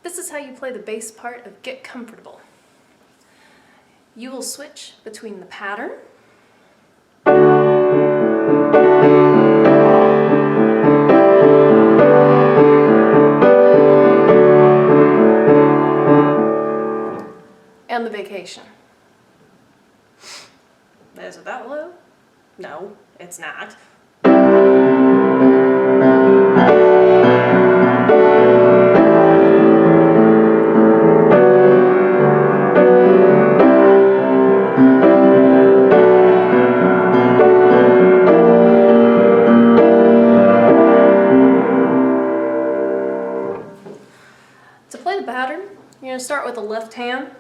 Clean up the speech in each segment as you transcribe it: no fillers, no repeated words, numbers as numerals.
This is how you play the bass part of Get Comfortable. You will switch between the pattern and the vacation. Is it that low? No, it's not. To play the pattern, you're going to start with the left hand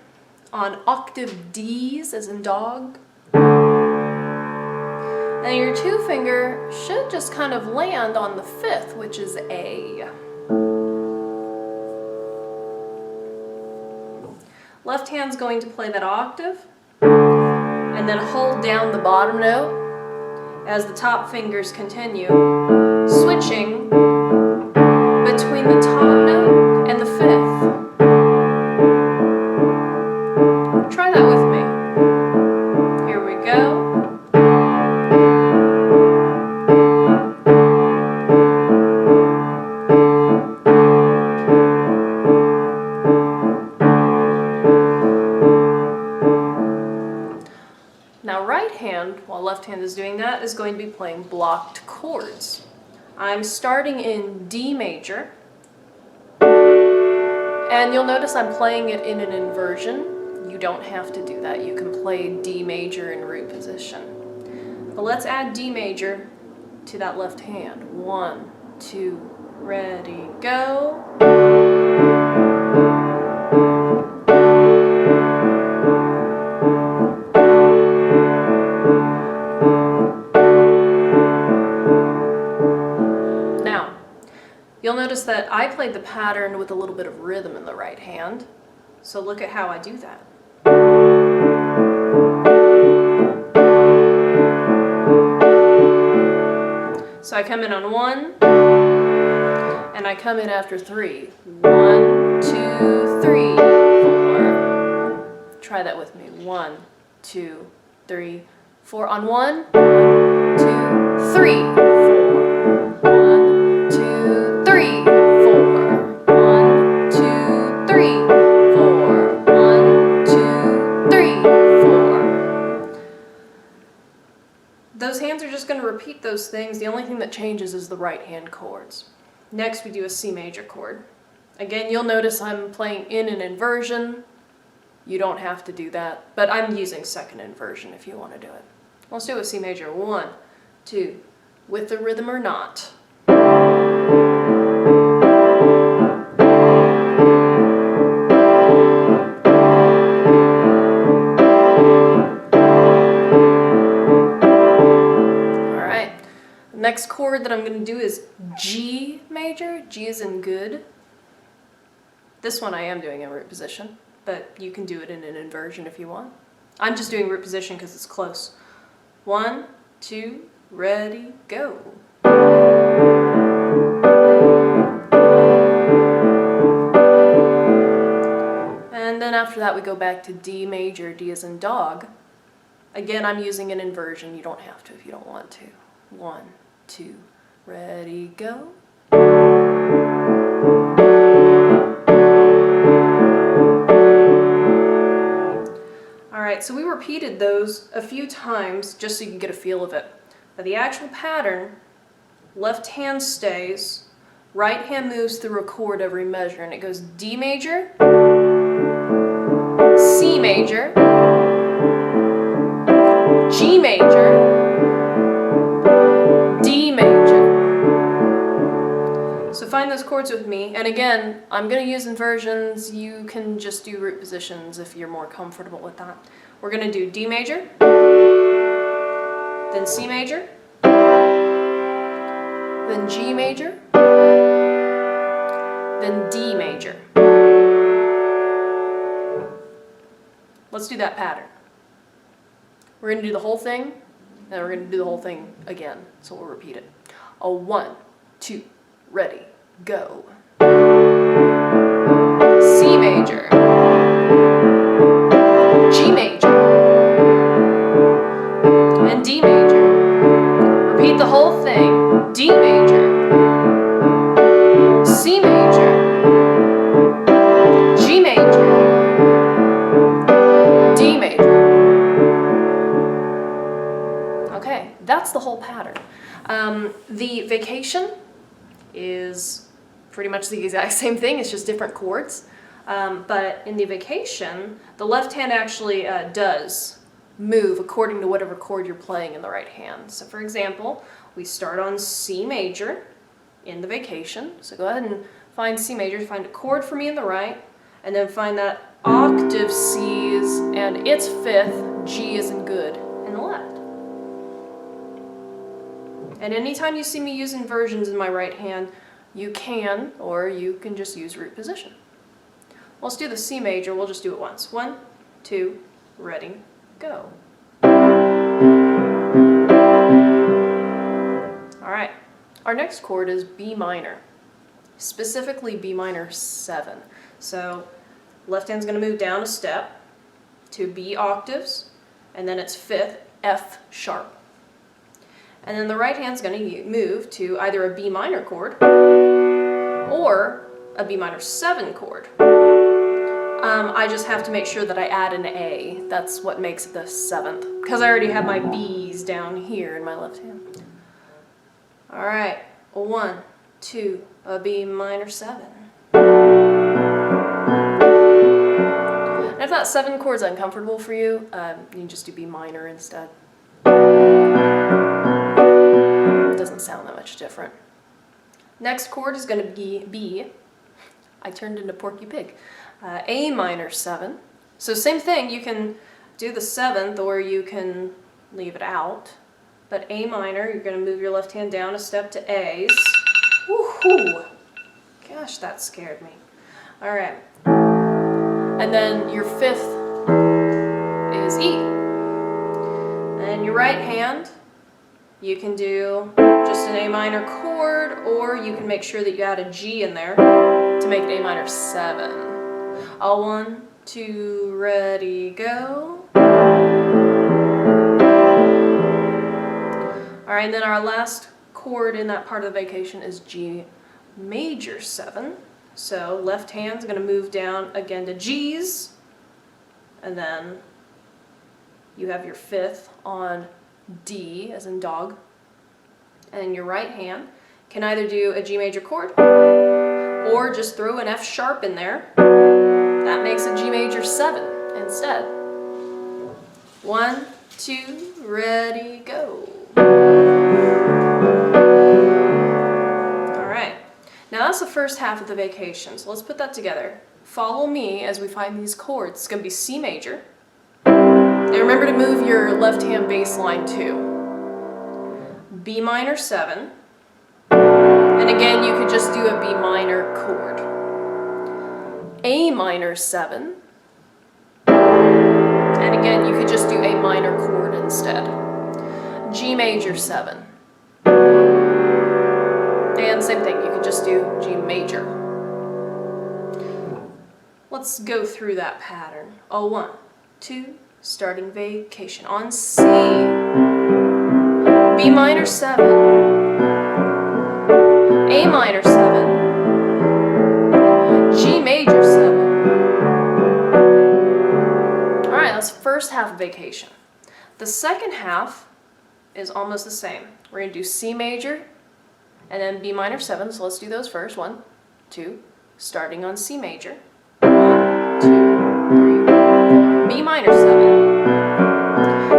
on octave D's as in dog. And your two finger should just kind of land on the fifth, which is A. Left hand's going to play that octave and then hold down the bottom note as the top fingers continue, switching between the top note and the fifth. Try that with me. Here we go. Now right hand, while left hand is doing that, is going to be playing blocked chords. I'm starting in D major, and you'll notice I'm playing it in an inversion. You don't have to do that. You can play D major in root position. But let's add D major to that left hand. 1, 2, ready, go. Now, you'll notice that I played the pattern with a little bit of rhythm in the right hand. So look at how I do that. So I come in on 1, and I come in after 3. 1, 2, 3, 4. Try that with me. 1, 2, 3, 4. On 1, 2, 3, 4. 1, 2, 3, 4. 1, 2, 3, 4. 1, 2, 3, 4. Those hands are just going to repeat those things. The only thing that changes is the right hand chords. Next we do a C major chord. Again, you'll notice I'm playing in an inversion. You don't have to do that, but I'm using second inversion if you want to do it. Let's do a C major. 1, 2, with the rhythm or not. Next chord that I'm going to do is G major. G is in good. This one I am doing in root position, but you can do it in an inversion if you want. I'm just doing root position because it's close. 1, 2, ready, go. And then after that we go back to D major. D as in dog. Again, I'm using an inversion. You don't have to if you don't want to. 1, 2, ready, go. Alright, so we repeated those a few times just so you can get a feel of it. But the actual pattern, left hand stays, right hand moves through a chord every measure, and it goes D major, C major, G major, D major. So find those chords with me, and again, I'm going to use inversions. You can just do root positions if you're more comfortable with that. We're going to do D major, then C major, then G major, then D major. Let's do that pattern. We're going to do the whole thing, and we're going to do the whole thing again, so we'll repeat it. A 1, 2, ready, go. Vacation is pretty much the exact same thing, it's just different chords. But in the Vacation, the left hand actually does move according to whatever chord you're playing in the right hand. So for example, we start on C major in the Vacation. So go ahead and find C major, find a chord for me in the right, and then find that octave C's and its fifth, G as in good, in the left. And anytime you see me use inversions in my right hand, you can, or you can just use root position. Let's do the C major, we'll just do it once. 1, 2, ready, go. Alright, our next chord is B minor, specifically B minor 7. So left hand's going to move down a step to B octaves, and then its fifth, F sharp. And then the right hand's going to move to either a B minor chord or a B minor 7 chord. I just have to make sure that I add an A. That's what makes it the 7th, because I already have my B's down here in my left hand. Alright, 1, 2, a B minor 7. And if that 7 chord's uncomfortable for you, you can just do B minor instead. It doesn't sound that much different. Next chord is going to be B. I turned into Porky Pig. A minor 7. So same thing, you can do the 7th or you can leave it out. But A minor, you're going to move your left hand down a step to A's. Woohoo! Gosh, that scared me. Alright. And then your 5th is E. And your right hand, you can do just an A minor chord, or you can make sure that you add a G in there to make it A minor 7. All 1, 2, ready, go. Alright, and then our last chord in that part of the Vacation is G major 7. So left hand's going to move down again to G's, and then you have your 5th on D as in dog. And your right hand can either do a G major chord or just throw an F sharp in there. That makes a G major 7 instead. 1, 2, ready, go. Alright, now that's the first half of the Vacation, so let's put that together. Follow me as we find these chords. It's going to be C major. And remember to move your left hand bass line too. B minor 7. And again, you could just do a B minor chord. A minor 7. And again, you could just do A minor chord instead. G major 7. And same thing, you could just do G major. Let's go through that pattern. 1, 2, starting Vacation. On C, B minor 7, A minor 7, G major 7. Alright, that's the first half of Vacation. The second half is almost the same. We're going to do C major and then B minor 7, so let's do those first. 1, 2, starting on C major. 1, 2, 3, 4, B minor 7.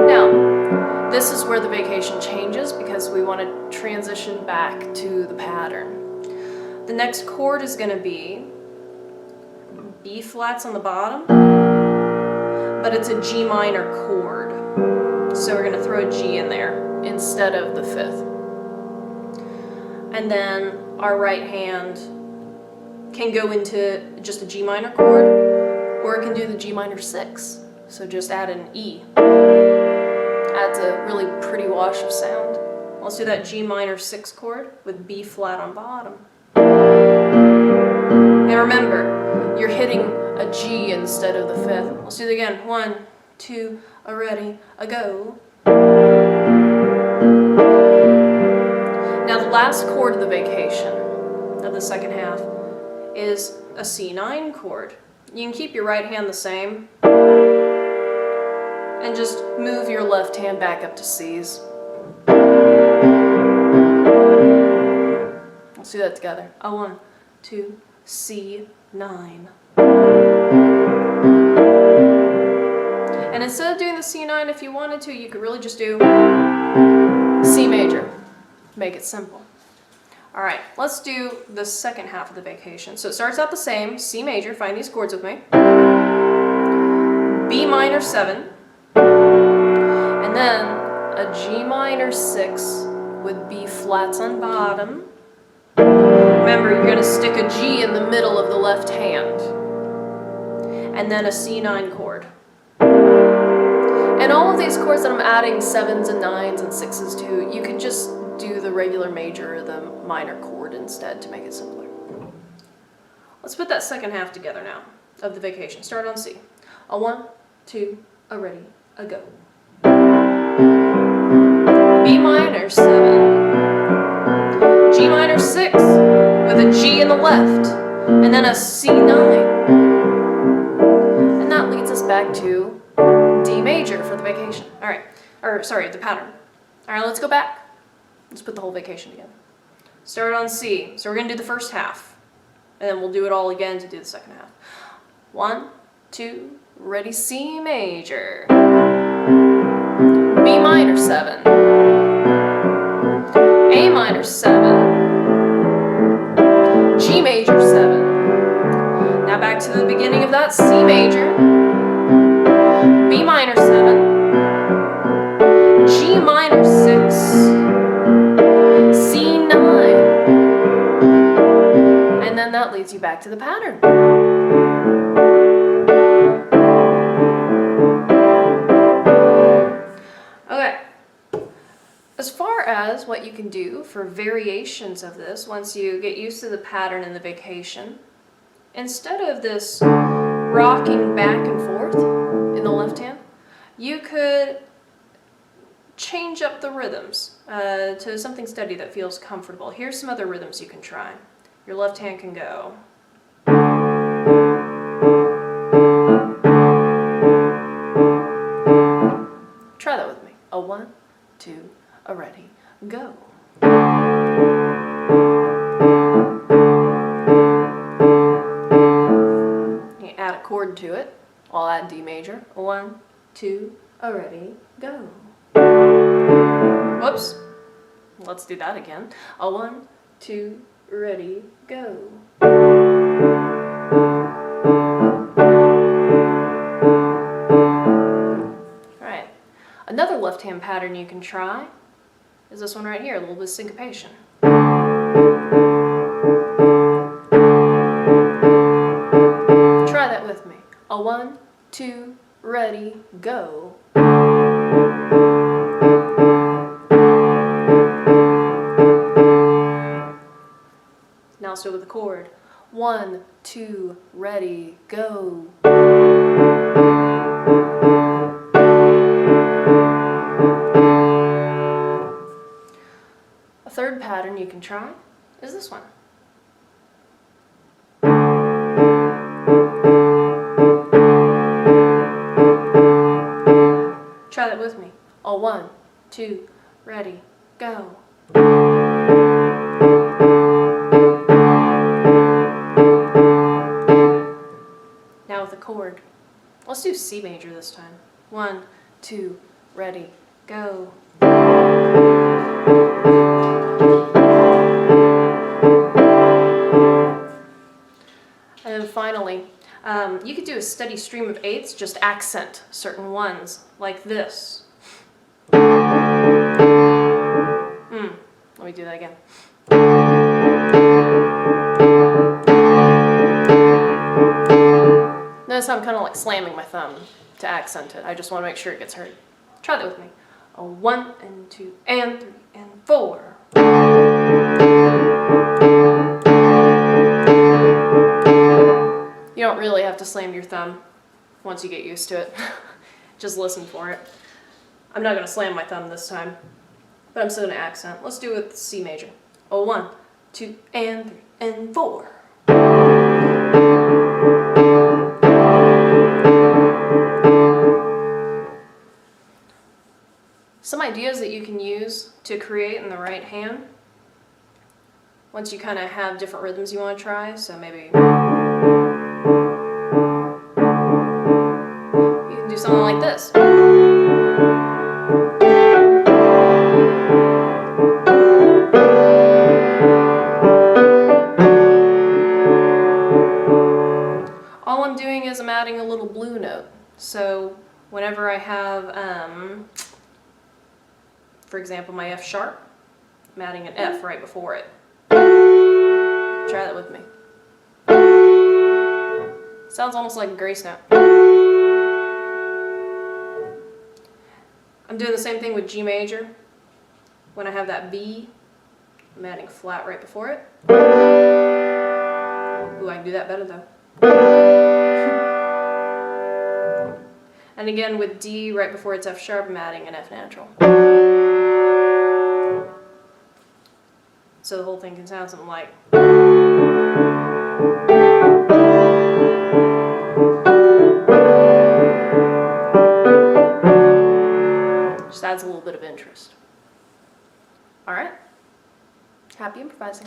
Now, this is where the Vacation changes because we want to transition back to the pattern. The next chord is going to be B flats on the bottom, but it's a G minor chord. So we're going to throw a G in there instead of the 5th. And then our right hand can go into just a G minor chord, or it can do the G minor 6. So just add an E. Adds a really pretty wash of sound. Let's do that G minor 6 chord with B flat on bottom. And remember, you're hitting a G instead of the 5th. Let's do it again. 1, 2, a ready, a go. Now the last chord of the Vacation, of the second half, is a C9 chord. You can keep your right hand the same, and just move your left hand back up to C's. Let's do that together. A 1, 2, C9. And instead of doing the C9, if you wanted to, you could really just do C major. Make it simple. All right, let's do the second half of the vacation. So it starts out the same, C major, find these chords with me. B minor 7, and then a G minor 6 with B flats on bottom. Remember, you're going to stick a G in the middle of the left hand, and then a C9 chord. And all of these chords that I'm adding 7s and 9s and 6s to, you can just do the regular major or the minor chord instead to make it simpler. Let's put that second half together now of the vacation. Start on C. A 1, 2, a ready, a go. B minor 7, G minor 6 with a G in the left, and then a C9. And that leads us back to D major for the vacation. All right, the pattern. All right, let's go back. Let's put the whole vacation together. Start on C. So we're going to do the first half, and then we'll do it all again to do the second half. 1, 2, ready, C major. B minor 7. A minor 7. G major 7. Now back to the beginning of that, C major. B minor 7. G minor 6. And then that leads you back to the pattern. Okay. As far as what you can do for variations of this, once you get used to the pattern in the vacation, instead of this rocking back and forth in the left hand, you could change up the rhythms to something steady that feels comfortable. Here's some other rhythms you can try. Your left hand can go. Try that with me. A 1, 2, a ready, go. You add a chord to it. I'll add D major. A 1, 2, a ready, go. Whoops. Let's do that again. A 1, 2, ready, go. Alright. Another left hand pattern you can try is this one right here, a little bit of syncopation. Try that with me. A 1, 2, ready, go. Now let's do it with a chord. 1, 2, ready, go. A third pattern you can try is this one. Try that with me. A 1, 2, ready, go. Now with a chord. Let's do C major this time. 1, 2, ready, go. And then finally, you could do a steady stream of eighths, just accent certain ones, like this. Let me do that again. Notice how I'm kind of like slamming my thumb to accent it. I just want to make sure it gets heard. Try that with me. A 1 and 2 and 3 and 4. You don't really have to slam your thumb once you get used to it. Just listen for it. I'm not going to slam my thumb this time, but I'm still going to accent. Let's do it with C major. A 1, 2 and 3 and 4. Some ideas that you can use to create in the right hand. once you kind of have different rhythms you want to try, so maybe you can do something like this. All I'm doing is I'm adding a little blue note. So whenever I have, for example, my F sharp, I'm adding an F right before it. Try that with me. Sounds almost like a grace note. I'm doing the same thing with G major. When I have that B, I'm adding flat right before it. Ooh, I can do that better though. And again with D right before it's F sharp, I'm adding an F natural. So the whole thing can sound something like. Just adds a little bit of interest. All right. Happy improvising.